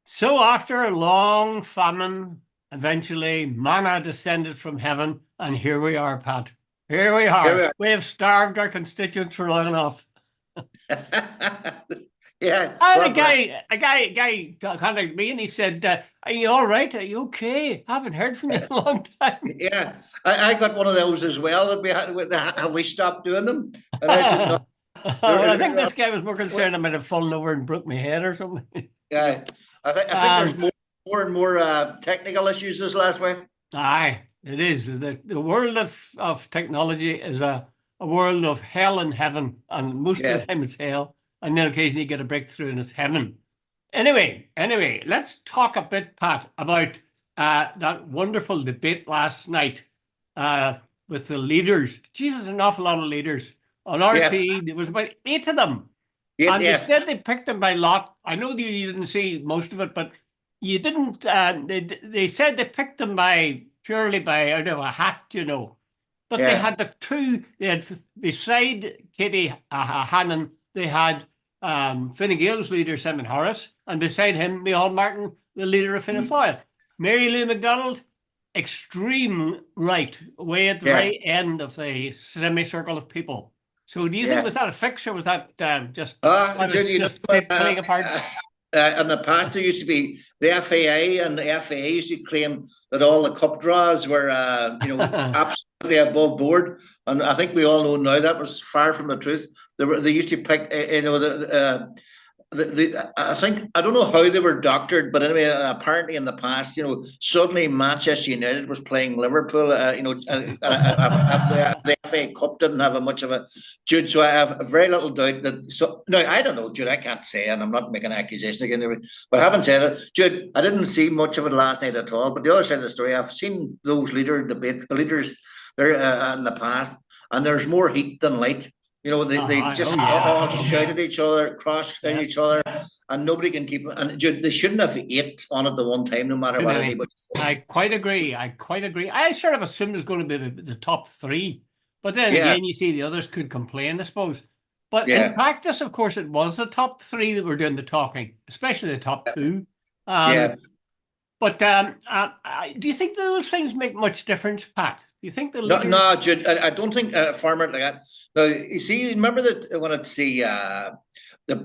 So after a long famine, eventually manna descended from heaven, and here we are, Pat. Here we Here are. we We have starved our constituents for long enough. are. Yeah, And well, a guy contacted me and he said, "Are you all right? Are you okay? I haven't heard from you in a long time." yeah. I got one of those as well. That we have we stopped doing them? And I said, no. Well, I think this guy was more concerned I might have fallen over and broke my head or something. Yeah, I think there's Um, more and more technical issues this last week. Aye, it is. The world of technology is a world of hell and heaven, and most of the Yeah, time it's hell, and then occasionally you get a breakthrough and it's heaven. Anyway, let's talk a bit, Pat, about that wonderful debate last night uh, with the leaders. Jesus, an awful lot of leaders on yeah, RTE. There was about eight of them, yeah, and they yeah, said they picked them by lot. I know that you didn't see most of it, but you didn't. They said they picked them by purely by out of a hat, you know. But they yeah. had the two. They had beside Katie Hannon, they had Fine Gael's leader Simon Harris, and beside him, Micheál Martin, the leader of Fianna Mm, Fáil. Mary Lou McDonald, extreme right, way at the yeah, very end of the semicircle of people. So, do you think was yeah. that a fix or was that that Jude, was just fate playing a part? in the past, there used to be the FAA, and the FAA used to claim that all the cup draws were, absolutely above board. And I think we all know now that was far from the truth. They used to pick, I think I don't know how they were doctored, but anyway, apparently in the past, suddenly Manchester United was playing Liverpool. If the FA Cup didn't have a much of a Jude, so I have very little doubt that. So no, I don't know, Jude. I can't say, and I'm not making an accusation again. But having said it, Jude, I didn't see much of it last night at all. But the other side of the story, I've seen those leaders there in the past, and there's more heat than light. They Oh just yeah, all shout at each other, cross at yeah. each other, and nobody can keep it. And they shouldn't have eight on at the one time, no matter Too what many. anybody I says. quite agree. I quite agree. I sort of assumed it was going to be the top three, but then Yeah, again, you see the others could complain, I suppose. But in yeah, practice, of course, it was the top three that were doing the talking, especially the top two. yeah. Um, but do you think those things make much difference, Pat? Do you think the No, no, leaders? Jude, I don't think a farmer like that. Now, you see, remember that when it's the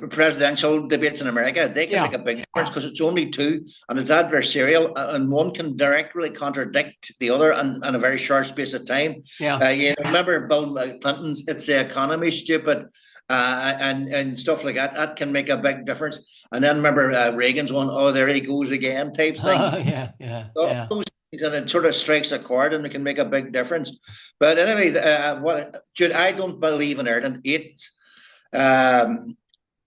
presidential debates in America, they can make Yeah, a big difference because it's only two and it's adversarial, and one can directly contradict the other in a very short space of time. yeah. Remember Bill Clinton's "It's the economy, stupid," and stuff like that. That can make a big difference. And then remember Reagan's one, "Oh, there he goes again" type thing. Yeah, yeah, All yeah. those things, and it sort of strikes a chord and it can make a big difference. But anyway, Jude, I don't believe in Ireland. Um,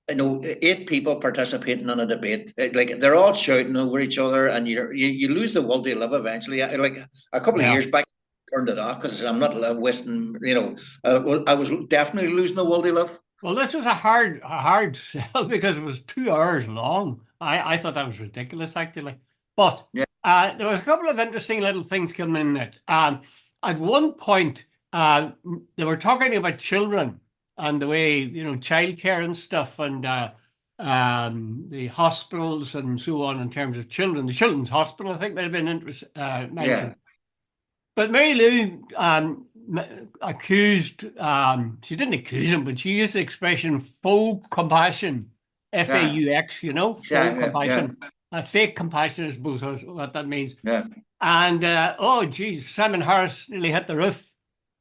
eight people participating in a debate, like they're all shouting over each other, and you lose the will to live eventually. Like a couple of Yeah. years back, I turned it off because I'm not wasting. I was definitely losing the will to live. Well, this was a hard sell because it was 2 hours long. I thought that was ridiculous, actually. But Yeah, there was a couple of interesting little things coming in it. At one point, they were talking about children and the way, childcare and stuff and the hospitals and so on in terms of children. The Children's Hospital, I think, might have been yeah, mentioned. But Mary Lou accused, she didn't accuse him, but she used the expression faux compassion, yeah, FAUX, faux yeah, yeah, compassion. Fake compassion, I suppose, is what that means. yeah. And, oh, geez, Simon Harris nearly hit the roof.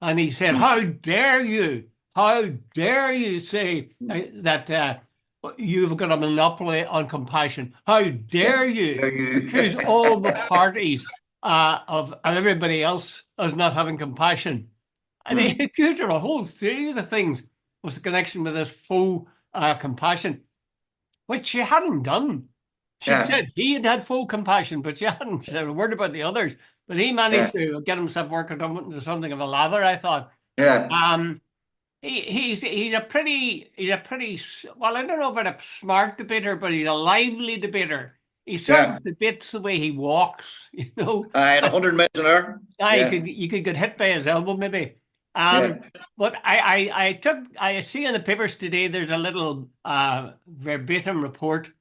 And he said, Mm, "How dare you? How dare you say mm, that you've got a monopoly on compassion? How yeah. dare you There you. accuse all the parties of and everybody else as not having compassion?" And he Mm, accused her of a whole series of things with the connection with this faux compassion, which she hadn't done. She'd yeah, said he had had full compassion, but she hadn't said a word about the others. But he yeah, managed to get himself working up into something of a lather, I thought. yeah. Um, he's a pretty well, I don't know about a smart debater, but he's a lively debater. He sort Yeah. of debates the way he walks, you know. At 100 miles an hour. Yeah, you Yeah, could you could get hit by his elbow maybe. yeah. But I see in the papers today there's a little verbatim report.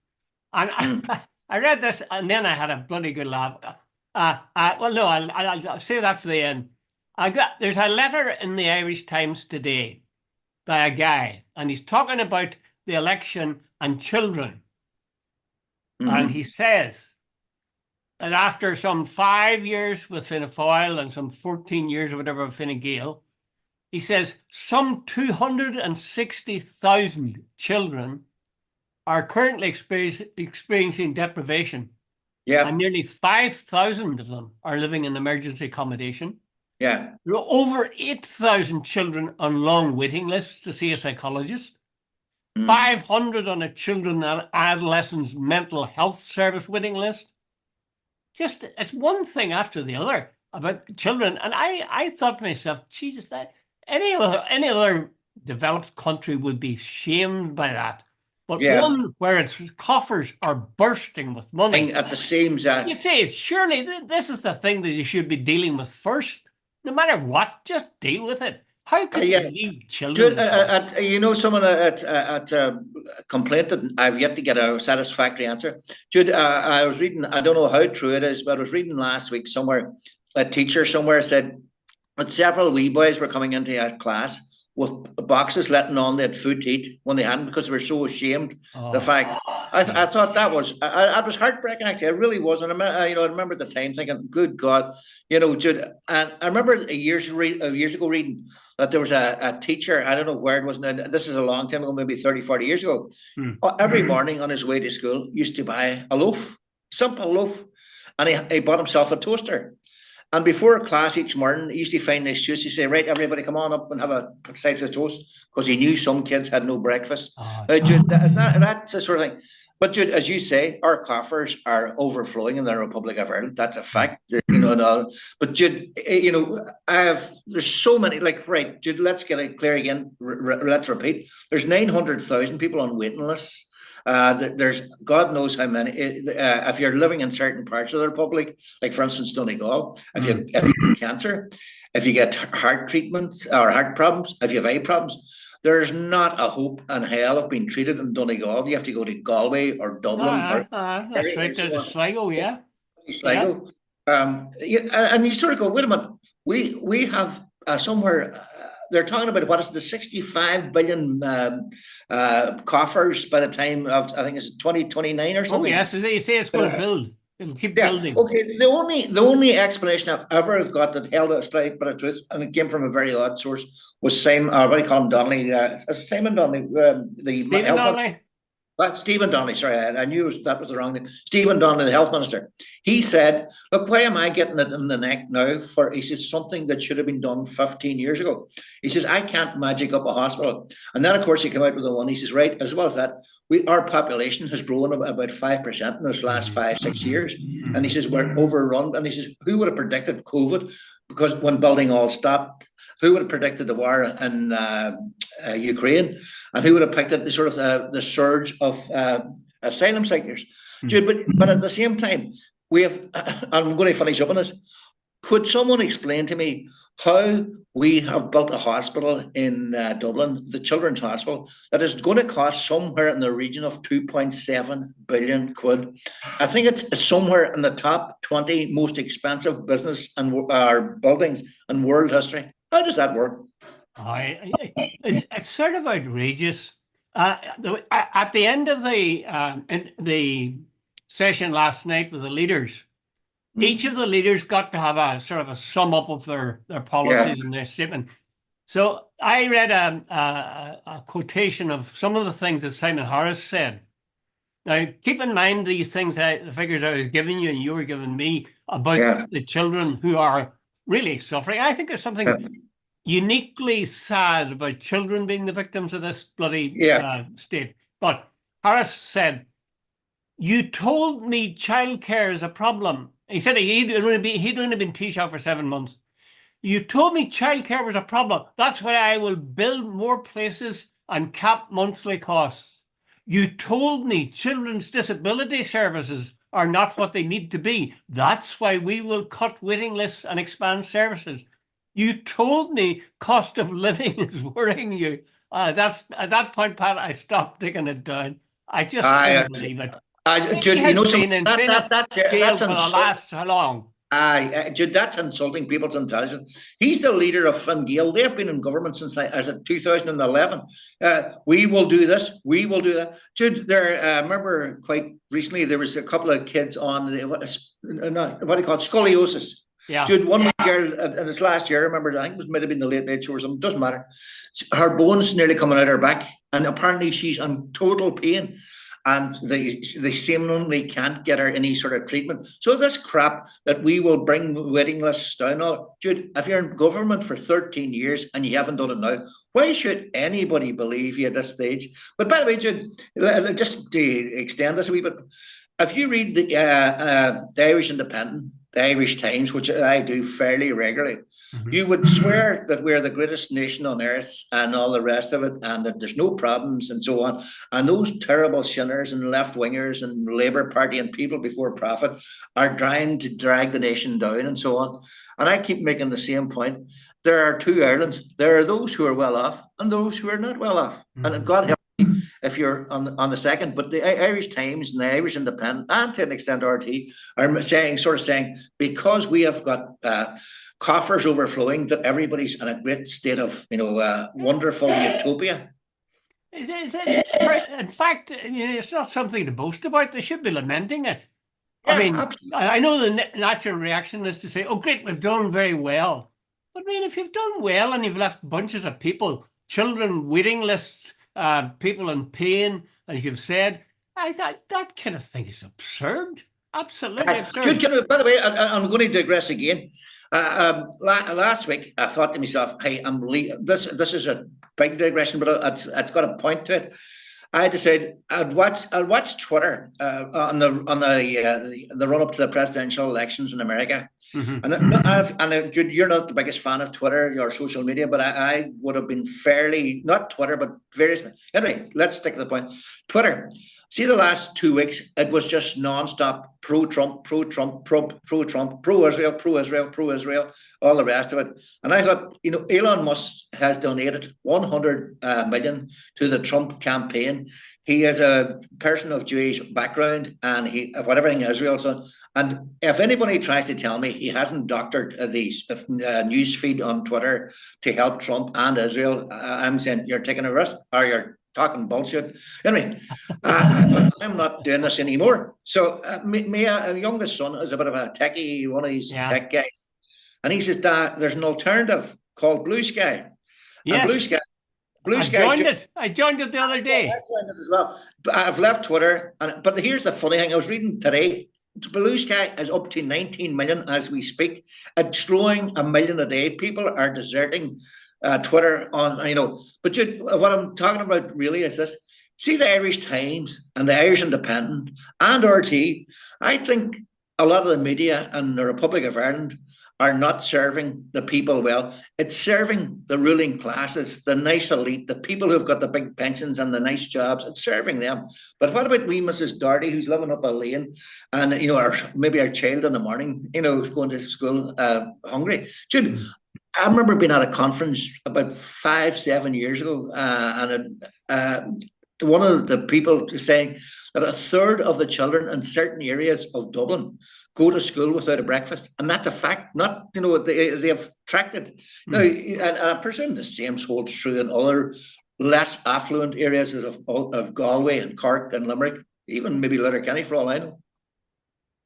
And Mm. I read this and then I had a bloody good laugh. Well, no, I'll save that for the end. There's a letter in the Irish Times today by a guy, and he's talking about the election and children. And he says that after some 5 years with Fianna Fáil and some 14 years or whatever with Fine Gael, he says some 260,000 children are currently experiencing deprivation. Yeah. And nearly 5,000 of them are living in emergency accommodation. Yeah. There are over 8,000 children on long waiting lists to see a psychologist. 500 on a children and adolescents mental health service waiting list. Just, it's one thing after the other about children. And I thought to myself, Jesus, that any other developed country would be shamed by that. But one where its coffers are bursting with money. At the same time. You'd say, surely this is the thing that you should be dealing with first. No matter what, just deal with it. How could you leave children? Jude, someone at complaint that I've yet to get a satisfactory answer. Jude, I was reading, I don't know how true it is, but I was reading last week somewhere, a teacher somewhere said that several wee boys were coming into a class with boxes letting on they had food to eat when they hadn't because they were so ashamed. The fact I thought that was heartbreaking. Actually, it really was. And I remember at the time thinking, "Good God, Jude." And I remember years ago reading that there was a teacher. I don't know where it was. Now, this is a long time ago, maybe 30, 40 years ago. Every morning on his way to school, used to buy a loaf, simple loaf, and he bought himself a toaster. And before class each morning, he used to find an excuse to say, right, everybody come on up and have a slice of toast, because he knew some kids had no breakfast. Jude, that's the sort of thing. But Jude, as you say, our coffers are overflowing in the Republic of Ireland. That's a fact. But Jude, there's so many, right, Jude, let's get it clear again. Let's repeat. There's 900,000 people on waiting lists. There's God knows how many. If you're living in certain parts of the Republic, like for instance Donegal, if you have cancer, if you get heart treatments or heart problems, if you have eye problems, there's not a hope in hell of being treated in Donegal. You have to go to Galway or Dublin. That's right. There's Sligo, yeah. Sligo. And you sort of go, wait a minute. We have somewhere. They're talking about what is the 65 billion coffers by the time of, I think it's 2029 or something. Oh yes, as you say, it's going to build. It'll keep building. Okay, the only explanation I've ever got that held a slight bit of truth, and it came from a very odd source, was Simon. What do you call him, Donnelly? Simon Donnelly, Stephen Donnelly. Stephen Donnelly, sorry, I knew that was the wrong name. Stephen Donnelly, the health minister. He said, look, why am I getting it in the neck now he says, something that should have been done 15 years ago. He says, I can't magic up a hospital. And then, of course, he came out with the one. He says, right, as well as that, our population has grown about 5% in this last 5-6 years. And he says, we're overrun. And he says, who would have predicted COVID? Because when building all stopped, who would have predicted the war in Ukraine? And who would have picked up the sort of the surge of asylum seekers? Jude, but at the same time, we have, I'm going to finish up on this. Could someone explain to me how we have built a hospital in Dublin, the Children's Hospital, that is going to cost somewhere in the region of 2.7 billion quid? I think it's somewhere in the top 20 most expensive business and buildings in world history. How does that work? It's sort of outrageous. At the end of the session last night with the leaders, each of the leaders got to have a sort of a sum up of their policies and their statement. So I read a quotation of some of the things that Simon Harris said. Now, keep in mind these things, the figures I was giving you and you were giving me about the children who are really suffering. I think there's something uniquely sad about children being the victims of this bloody state. But Harris said, you told me childcare is a problem. He said he'd only been Taoiseach for 7 months. You told me childcare was a problem. That's why I will build more places and cap monthly costs. You told me children's disability services are not what they need to be. That's why we will cut waiting lists and expand services. You told me cost of living is worrying you. That's at that point, Pat, I stopped taking it down. I just couldn't believe it. He Jude, you has know some been in that Plymouth that's jail for the insulting. last how long? Jude, that's insulting people's intelligence. He's the leader of Fine Gael. They've been in government since as of 2011. We will do this. We will do that. Jude, there. Remember quite recently there was a couple of kids on what do you call it? Scoliosis. Yeah. Jude, one girl in this last year, I remember, I think it was might have been the Late Late Show or something, doesn't matter. Her bones nearly coming out her back, and apparently she's in total pain. And they seemingly can't get her any sort of treatment. So this crap that we will bring waiting lists down. Jude, if you're in government for 13 years and you haven't done it now, why should anybody believe you at this stage? But by the way, Jude, just to extend this a wee bit, if you read the Irish Independent, the Irish Times, which I do fairly regularly, you would swear that we're the greatest nation on earth and all the rest of it, and that there's no problems and so on. And those terrible sinners and left wingers and Labour Party and people before profit are trying to drag the nation down and so on. And I keep making the same point. There are two Irelands. There are those who are well off and those who are not well off. And God help if you're on the second. But the Irish Times and the Irish Independent, and to an extent RT, are saying because we have got coffers overflowing, that everybody's in a great state of wonderful utopia. In fact, it's not something to boast about. They should be lamenting it. Yeah, I mean, absolutely. I know the natural reaction is to say, "Oh, great, we've done very well." But I mean, if you've done well and you've left bunches of people, children, waiting lists, people in pain, as you've said, I thought that kind of thing is absurd. Absolutely absurd. Jude, by the way, I'm going to digress again. Last week, I thought to myself, "Hey, this is a big digression, but it's got a point to it." I decided I'd watch Twitter on the run up to the presidential elections in America. Mm-hmm. And Jude, you're not the biggest fan of Twitter or social media, but I would have been fairly, not Twitter, but various. Anyway, let's stick to the point. Twitter. See, the last 2 weeks, it was just nonstop pro-Trump, pro-Trump, pro-Trump, pro-Israel, pro-Israel, pro-Israel, all the rest of it. And I thought, Elon Musk has donated 100 million to the Trump campaign. He is a person of Jewish background, and whatever in Israel. So, and if anybody tries to tell me he hasn't doctored the news feed on Twitter to help Trump and Israel, I'm saying you're taking a risk, or you're talking bullshit. Anyway, I thought, I'm not doing this anymore. So my youngest son is a bit of a techie, one of these tech guys. And he says, Dad, there's an alternative called Blue Sky. Yes. And Blue Sky. I joined it the other day. I joined it as well. But I've left Twitter. But here's the funny thing. I was reading today. Blue Sky is up to 19 million as we speak. It's growing 1 million a day. People are deserting Twitter but what I'm talking about really is this. See the Irish Times and the Irish Independent and RT. I think a lot of the media and the Republic of Ireland are not serving the people well. It's serving the ruling classes, the nice elite, the people who've got the big pensions and the nice jobs. It's serving them. But what about wee Mrs. Doherty, who's living up a lane, and maybe our child in the morning, is going to school hungry? Jude, I remember being at a conference about 5-7 years ago, and one of the people saying that a third of the children in certain areas of Dublin go to school without a breakfast, and that's a fact. Not they have tracked it now, and I presume the same holds true in other less affluent areas of Galway and Cork and Limerick, even maybe Letterkenny, for all I know.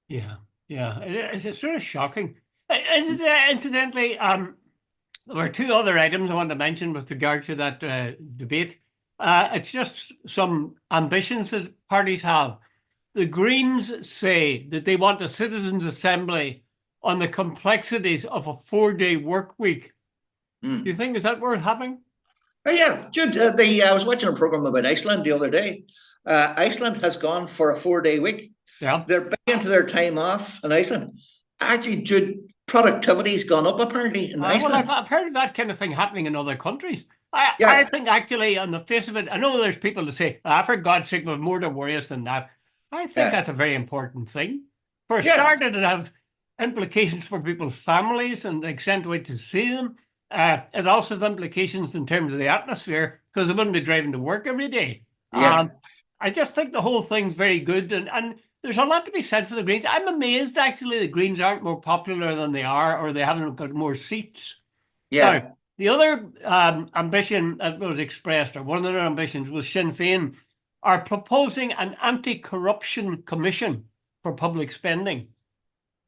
Yeah, it's sort of shocking. Incidentally, there were two other items I want to mention with regard to that debate. It's just some ambitions that parties have. The Greens say that they want a citizens' assembly on the complexities of a 4-day work week. Do you think is that worth having? Yeah, Jude. I was watching a program about Iceland the other day. Iceland has gone for a 4-day week. Yeah, they're big into their time off in Iceland. Actually, Jude, productivity's gone up apparently in Iceland. Well, I've heard of that kind of thing happening in other countries. I think actually, on the face of it, I know there's people that say, for God's sake, we've more to worry us than that. I think that's a very important thing. For a start, it'll have implications for people's families and the extent to which to see them. It also has implications in terms of the atmosphere, because they wouldn't be driving to work every day. I just think the whole thing's very good, and there's a lot to be said for the Greens. I'm amazed actually the Greens aren't more popular than they are, or they haven't got more seats. Now, Yeah. the other ambition that was expressed, or one of their ambitions, was Sinn Féin are proposing an anti-corruption commission for public spending.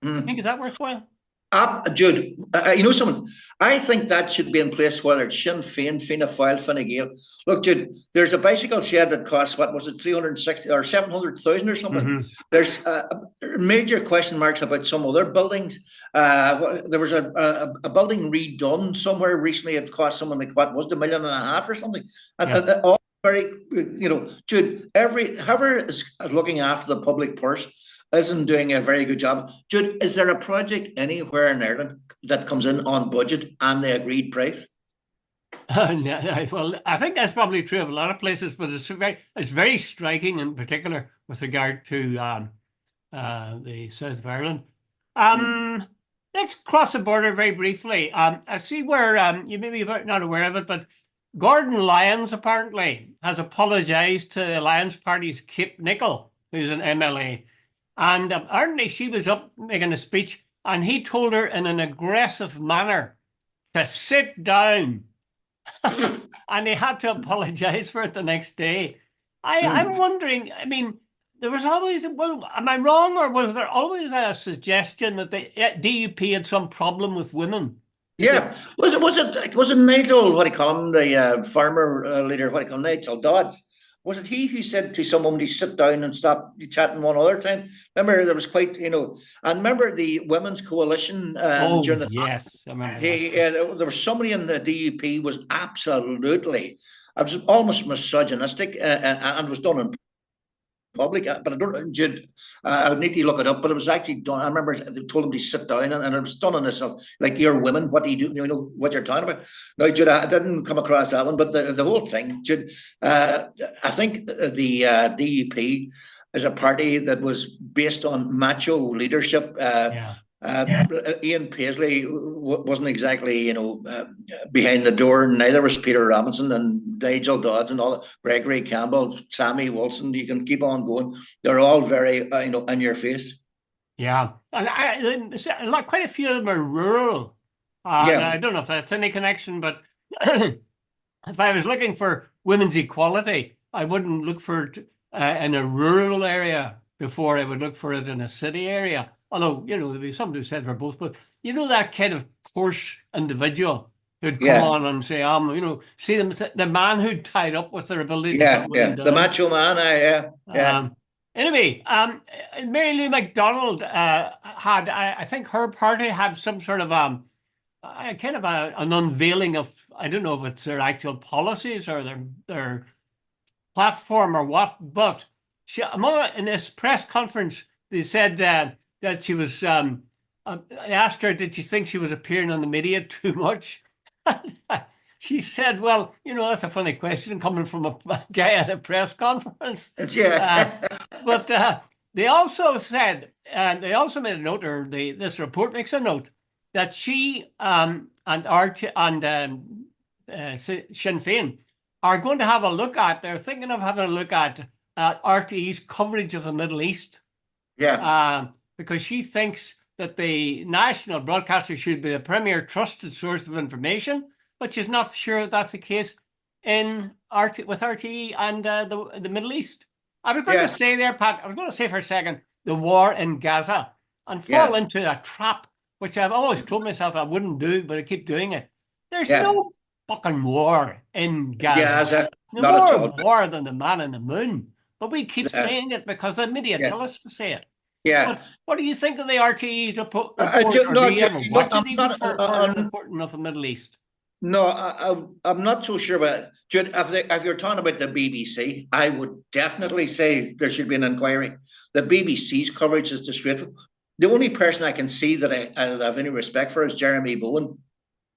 I think, is that worthwhile? Jude, you know something? I think that should be in place, whether it's Sinn Féin, Fianna Fáil, Fine Gael. Look, Jude, there's a bicycle shed that costs, what was it, 360 or 700,000 or something. Mm-hmm. There's major question marks about some other buildings. There was a building redone somewhere recently. It cost something like, what was it, $1.5 million or something? And all very, Jude, whoever is looking after the public purse isn't doing a very good job. Jude, is there a project anywhere in Ireland that comes in on budget and the agreed price? Well, I think that's probably true of a lot of places, but it's very striking in particular with regard to the south of Ireland. Let's cross the border very briefly. I see where you may be not aware of it, but Gordon Lyons apparently has apologised to the Alliance Party's Kate Nicholl, who's an MLA. And apparently she was up making a speech and he told her in an aggressive manner to sit down. And he had to apologise for it the next day. I'm wondering, I mean, there was always, well, am I wrong, or was there always a suggestion that the DUP had some problem with women? Yeah. Was it Nigel, what do you call him, the farmer leader, what do you call him, Nigel Dodds? Was it he who said to someone to sit down and stop chatting one other time? Remember, there was quite, and remember the Women's Coalition during the yes, I remember there was somebody in the DUP was absolutely, I was almost misogynistic, and was done in public, but I don't, Jude, I would need to look it up, but it was actually done. I remember they told him to sit down, and it was done on this, like, you're women, what do you do? You know what you're talking about. Now, Jude, I didn't come across that one, but the whole thing, Jude, I think the DUP is a party that was based on macho leadership. Ian Paisley wasn't exactly, behind the door. Neither was Peter Robinson and Nigel Dodds and all that. Gregory Campbell, Sammy Wilson. You can keep on going. They're all very, in your face. Yeah, and quite a few of them are rural. I don't know if that's any connection, but if I was looking for women's equality, I wouldn't look for it in a rural area before I would look for it in a city area. Although, there'd be somebody who said for both, but that kind of coarse individual who'd come on and say, see them, the man who'd tied up with their ability to the macho man, Anyway, Mary Lou McDonald had, I think her party had some sort of an unveiling of, I don't know if it's their actual policies or their platform or what, but in this press conference, they said that she was, I asked her, did she think she was appearing on the media too much? She said, well, that's a funny question coming from a guy at a press conference. But they also said, and they also made a note, or this report makes a note, that she and Sinn Féin are going to have a look at, they're thinking of having a look at Rte'S coverage of the Middle East. Because she thinks that the national broadcaster should be the premier trusted source of information, but she's not sure that's the case with Rte and the Middle East. I was going to say there, Pat, I was going to say for a second, the war in Gaza, and fall into a trap, which I've always told myself I wouldn't do, but I keep doing it. There's no fucking war in Gaza. No more war than the man in the moon. But we keep saying it because the media tell us to say it. Yeah. What do you think of the Rte's report? Do you ever watch it even for reporting of the Middle East? No, I'm not so sure about it. Jude, if you're talking about the BBC, I would definitely say there should be an inquiry. The BBC's coverage is disgraceful. The only person I can see that I have any respect for is Jeremy Bowen,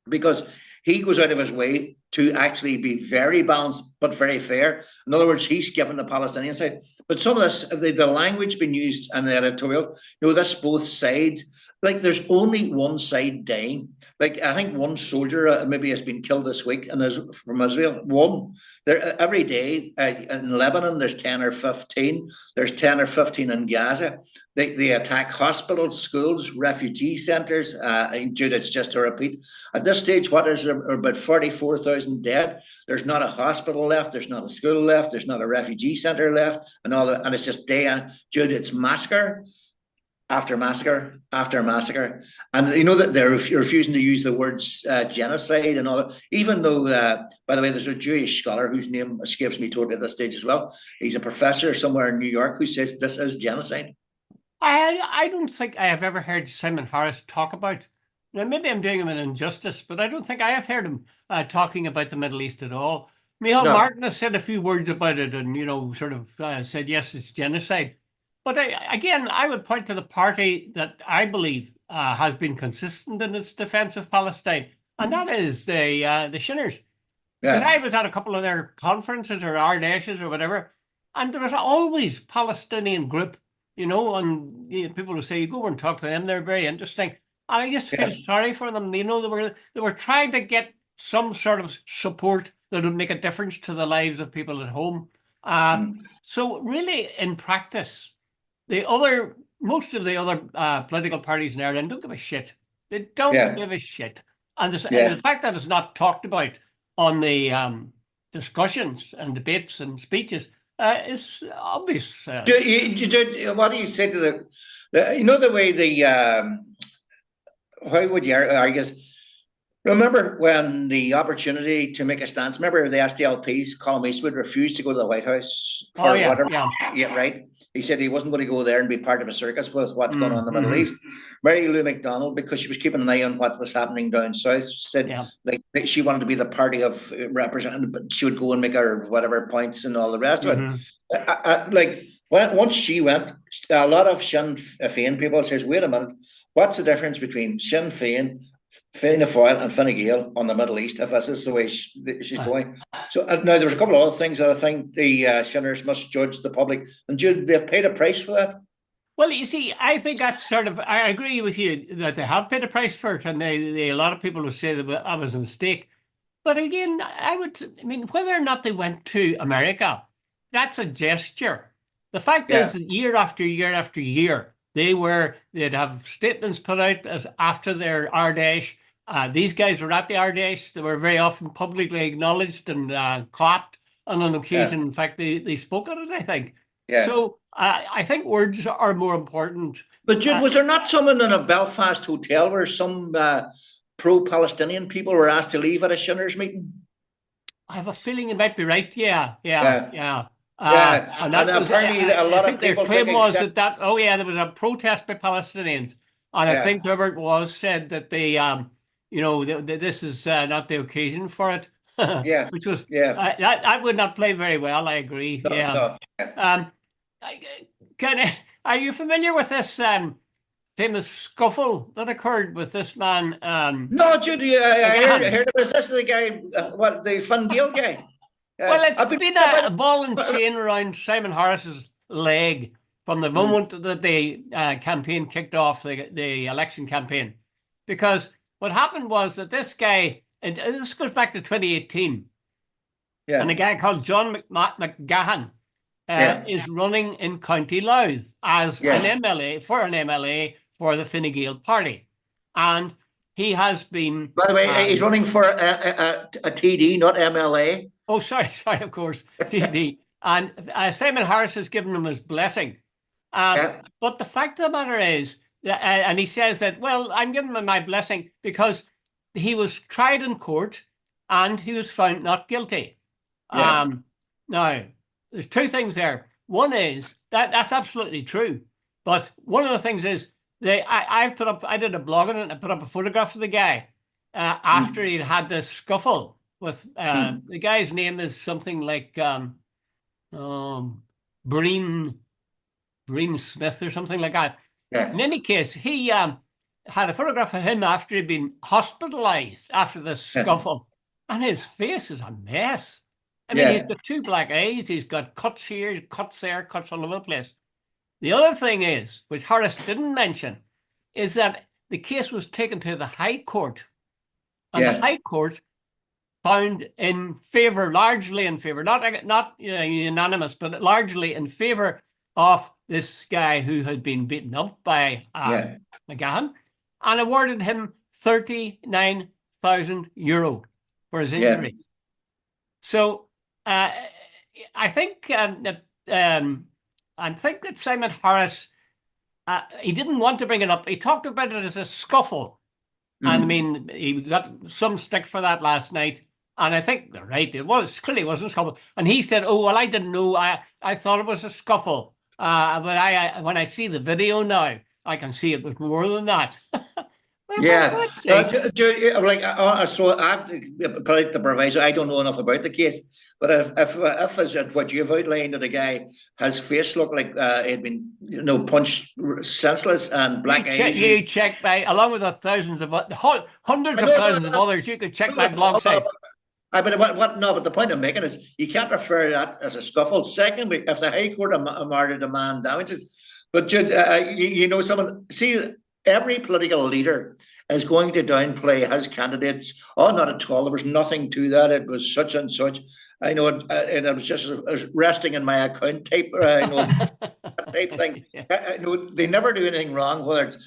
because he goes out of his way to actually be very balanced but very fair. In other words, he's given the Palestinian side. But some of this, the language being used in the editorial, this both sides. like there's only one side dying. Like I think one soldier maybe has been killed this week, and there's from Israel one. There every day in Lebanon there's 10 or 15. There's 10 or 15 in Gaza. They attack hospitals, schools, refugee centres. Dude, it's just a repeat. At this stage, what is there? About 44,000 dead. There's not a hospital left. There's not a school left. There's not a refugee centre left, and all that. And it's just day. Dude, it's massacre after massacre after massacre. And you know that they're refusing to use the words genocide and all that, even though, by the way, there's a Jewish scholar whose name escapes me totally at this stage as well. He's a professor somewhere in New York who says this is genocide. I don't think I have ever heard Simon Harris talk about. Now, maybe I'm doing him an injustice, but I don't think I have heard him talking about the Middle East at all. Michal No, Martin has said a few words about it and, sort of said, yes, it's genocide. But again, I would point to the party that I believe has been consistent in its defense of Palestine, and that is the Shinners. Because yeah, I was at a couple of their conferences or Ardèches or whatever, and there was always Palestinian group, and people would say, you go over and talk to them, they're very interesting. And I used to feel yeah. sorry for them. They were trying to get some sort of support that would make a difference to the lives of people at home. Uh, Mm. so really, in practice, most of the other political parties in Ireland don't give a shit. They don't Yeah, give a shit. And the yeah. fact that it's not talked about on the discussions and debates and speeches is obvious. What do you say to you know, the way how would you, I guess, remember when the opportunity to make a stance, remember the SDLP's Colm Eastwood refused to go to the White House Oh, for yeah, whatever, yeah. yeah, right? He said he wasn't going to go there and be part of a circus with what's going on in the Middle Mm-hmm. East. Mary Lou McDonald, because she was keeping an eye on what was happening down south, said Yeah. like she wanted to be the party of representative, but she would go and make her whatever points and all the rest of it. Mm-hmm. Like once she went, a lot of Sinn Féin people says, "Wait a minute, what's the difference between Sinn Féin, Fianna Fáil, and Fine Gael on the Middle East if this is the way she's going?" So now there's a couple of other things that I think the Shinners must judge the public, and they've paid a price for that. Well, you see, I think that's I agree with you that they have paid a price for it, and a lot of people will say that was a mistake. But again, I mean, whether or not they went to America, that's a gesture. The fact is Yeah, that year after year after year, they'd have statements put out as after their Ardèche. These guys were at the Ardèche. They were very often publicly acknowledged and clapped. And on yeah, occasion, in fact, they spoke on it, I think. yeah. So I think words are more important. But Jude, Uh, was there not someone in a Belfast hotel where some pro-Palestinian people were asked to leave at a Shinners meeting? I have a feeling it might be right. Yeah, yeah, Yeah, yeah. yeah. And And that was, apparently, a I lot of think their people took claim was except. oh yeah, there was a protest by Palestinians, and I Yeah, think whoever it was said that this is not the occasion for it, yeah, which was yeah. that would not play very well. I agree. No, Yeah. no. Yeah. Um, I- are you familiar with this famous scuffle that occurred with this man No, Judy, I McGahan? heard about this. The guy, what the Fun Gael guy. Well, I've it's been been about a ball and chain around Simon Harris's leg from the it. moment that the campaign kicked off, the election campaign. Because what happened was that this guy, and this goes back to 2018, and a Yeah, guy called John McGahan yeah, is running in County Louth as an yeah. MLA for the Fine Gael party. And he has been By the way, he's running for a TD, not MLA. oh, sorry, sorry, of course, TD. And Simon Harris has given him his blessing. Yeah, But the fact of the matter is, and he says that, well, I'm giving him my blessing because he was tried in court and he was found not guilty. yeah. Um, now, there's two things there. One is that's absolutely true. But one of the things is I did a blog on it and I put up a photograph of the guy after Mm, he'd had this scuffle with mm, the guy's name is something like um, Breen Smith or something like that. In yeah, any case, he had a photograph of him after he'd been hospitalized after the yeah, scuffle, and his face is a mess. I mean, he's yeah. got two black eyes, he's got cuts here, cuts there, cuts all over the place. The other thing is, which Horace didn't mention, is that the case was taken to the High Court, and the Yeah. High Court found in favor, largely in favor, not unanimous, but largely in favor of this guy who had been beaten up by Yeah. McGahan, and awarded him €39,000 for his Yeah. injuries. So I think that Simon Harris, he didn't want to bring it up. He talked about it as a scuffle. And I mean, he got some stick for that last night. And I think they're right. It clearly wasn't a scuffle. And he said, "Oh, well, I didn't know. I thought it was a scuffle. But when I see the video now, I can see it was more than that." Yeah. Let's see. So I have to put out the proviso. I don't know enough about the case, but if as what you've outlined, that the guy has face looked like he'd been punched senseless and black eyes. You check my, along with the thousands of hundreds of thousands of others. You could check my blog site. But the point I'm making is you can't refer that as a scuffle. Secondly, if the High Court awarded a man damages, but Jude, every political leader is going to downplay his candidates. Oh, not at all. There was nothing to that. It was such and such. I know it, and it was just resting in my account type, type thing. They never do anything wrong, whether it's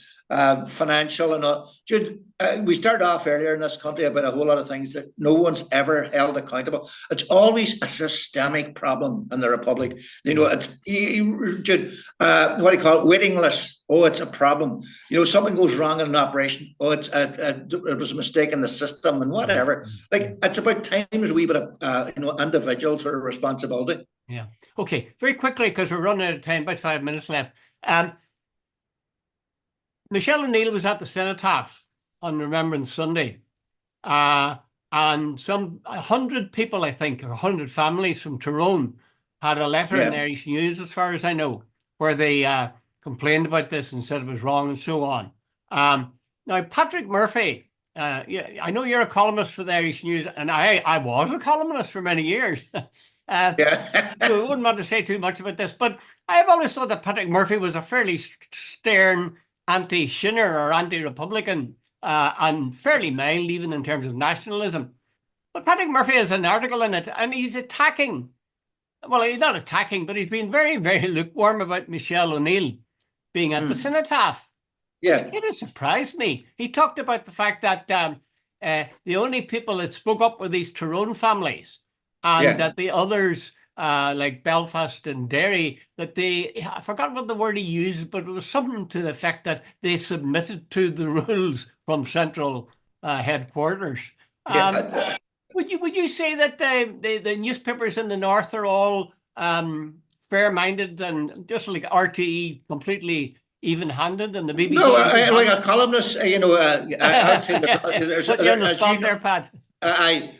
financial and all. Jude, we started off earlier in this country about a whole lot of things that no one's ever held accountable. It's always a systemic problem in the Republic. It's Jude, what do you call it? Waiting lists. Oh, it's a problem. Something goes wrong in an operation. Oh, it was a mistake in the system and whatever. Like, it's about time as a wee bit of individual sort of responsibility. Yeah. Okay. Very quickly, because we're running out of time. About 5 minutes left. Michelle O'Neill was at the Cenotaph on Remembrance Sunday, and some 100 people, I think, or 100 families from Tyrone had a letter in the Irish News, as far as I know, where they complained about this and said it was wrong and so on. Now, Patrick Murphy, I know you're a columnist for the Irish News, and I was a columnist for many years. So I wouldn't want to say too much about this, but I've always thought that Patrick Murphy was a fairly stern anti-Shinner or anti-Republican, and fairly mild even in terms of nationalism. But Patrick Murphy has an article in it, and he's attacking. Well, he's not attacking, but he's been very, very lukewarm about Michelle O'Neill being at the Cenotaph. Yeah. Which kind of surprised me. He talked about the fact that the only people that spoke up were these Tyrone families, and that the others, like Belfast and Derry, that I forgot what the word he used, but it was something to the effect that they submitted to the rules from central headquarters. Would you say that the newspapers in the north are all fair-minded and just like RTE completely even-handed, and the BBC? No, like a columnist, I'd say there's put you on the spot there, Pat.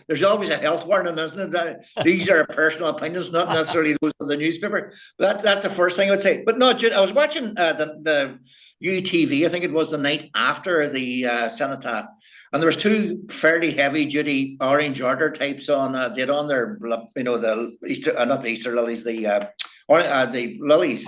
There's always a health warning, isn't it? These are personal opinions, not necessarily those of the newspaper. But that's the first thing I would say. But no, Jude, I was watching the UTV. I think it was the night after the Cenotaph, and there was two fairly heavy-duty Orange Order types on. They had on their, the Easter, not the Easter lilies, the lilies,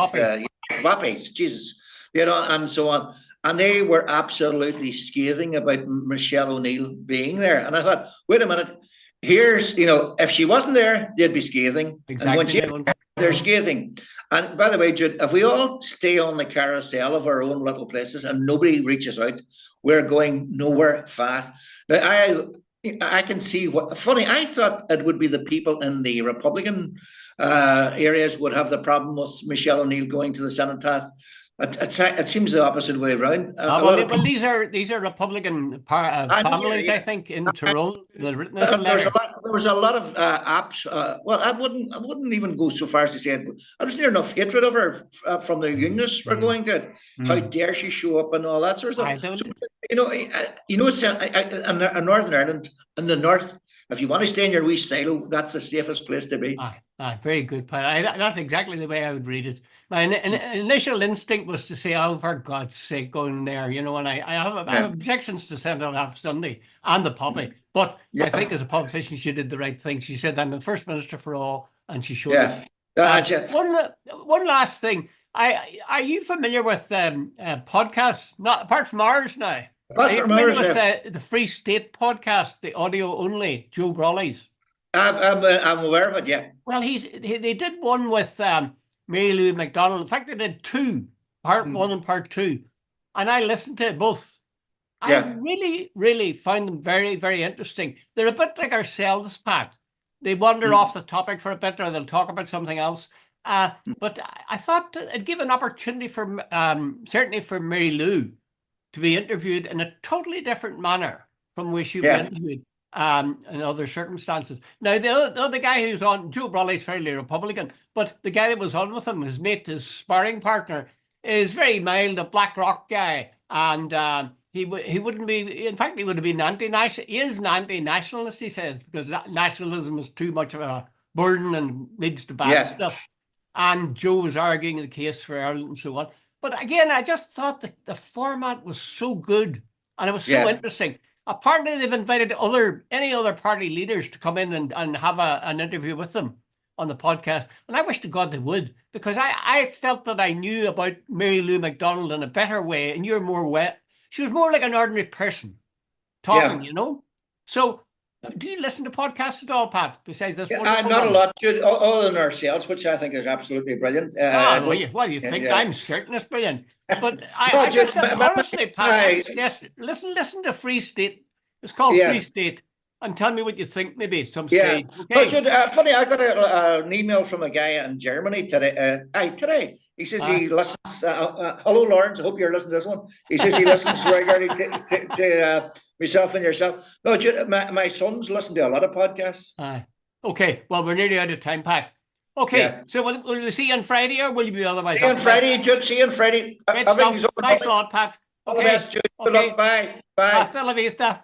poppies. Jesus, they had on, and so on. And they were absolutely scathing about Michelle O'Neill being there. And I thought, wait a minute, here's, if she wasn't there, they'd be scathing. Exactly. And when she's there, they're scathing. And by the way, Jude, if we all stay on the carousel of our own little places and nobody reaches out, we're going nowhere fast. Now, I can see funny, I thought it would be the people in the Republican areas would have the problem with Michelle O'Neill going to the Cenotaph. It seems the opposite way around. These are Republican families, I think, in Tyrone. There was a lot of apps. Well, I wouldn't even go so far as to say it. I was near enough hatred of her from the unionists for going to it. How dare she show up and all that sort of stuff. In Northern Ireland, in the north, if you want to stay in your wee silo, that's the safest place to be. Very good, Pat. That's exactly the way I would read it. My initial instinct was to say, "Oh, for God's sake, going there," and I have objections to Cenotaph Sunday and the poppy. But I think as a politician, she did the right thing. She said, "I'm the first minister for all," and she showed it. One last thing. Are you familiar with podcasts? Not apart from ours now. Are Apart you from familiar ours, with the Free State podcast, the audio only, Joe Brawley's? I'm aware of it. Yeah, Well, they did one with Mary Lou McDonald. In fact, they did two, part one and part two, and I listened to both. I yeah, really, really found them very, very interesting. They're a bit like ourselves, Pat. They wander off the topic for a bit, or they'll talk about something else. But I thought it'd give an opportunity for certainly for Mary Lou to be interviewed in a totally different manner from the way she'd be yeah, interviewed in other circumstances. Now, the other guy who's on, Joe Brawley's fairly Republican, but the guy that was on with him, his mate, his sparring partner, is very mild, a black rock guy, and he wouldn't be. In fact, he would have been anti-national. He is an anti-nationalist, he says, because nationalism is too much of a burden and leads to bad yeah, stuff. And Joe was arguing the case for Ireland and so on. But again, I just thought that the format was so good and it was so yeah. interesting. Apparently, they've invited any other party leaders to come in and have an interview with them on the podcast. And I wish to God they would, because I felt that I knew about Mary Lou McDonald in a better way, and you're more wet. She was more like an ordinary person talking, Yeah. So, do you listen to podcasts at all, Pat, besides this wonderful Not a one? lot, Jude, other than ourselves, which I think is absolutely brilliant. I don't, You think yeah. I'm certain it's brilliant. But No, I Jude, just, honestly, Pat, I suggest listen to Free State. It's called Free yeah, State. And tell me what you think maybe at some yeah. stage. No, Okay. Jude, funny, I got an email from a guy in Germany today. Today. He says Uh, he listens. Hello, Lawrence. I hope you're listening to this one. He says he listens regularly to myself and yourself. No, Jude, my son's listened to a lot of podcasts. okay. Well, we're nearly out of time, Pat. Okay. Yeah. So will we see you on Friday or will you be otherwise See you on occupied? Friday, Jude. See you on Friday. Great Everything's stuff. over. Thanks a lot, Pat. All the best, Okay. Jude. Good Okay. luck. Bye. Bye. Hasta la vista.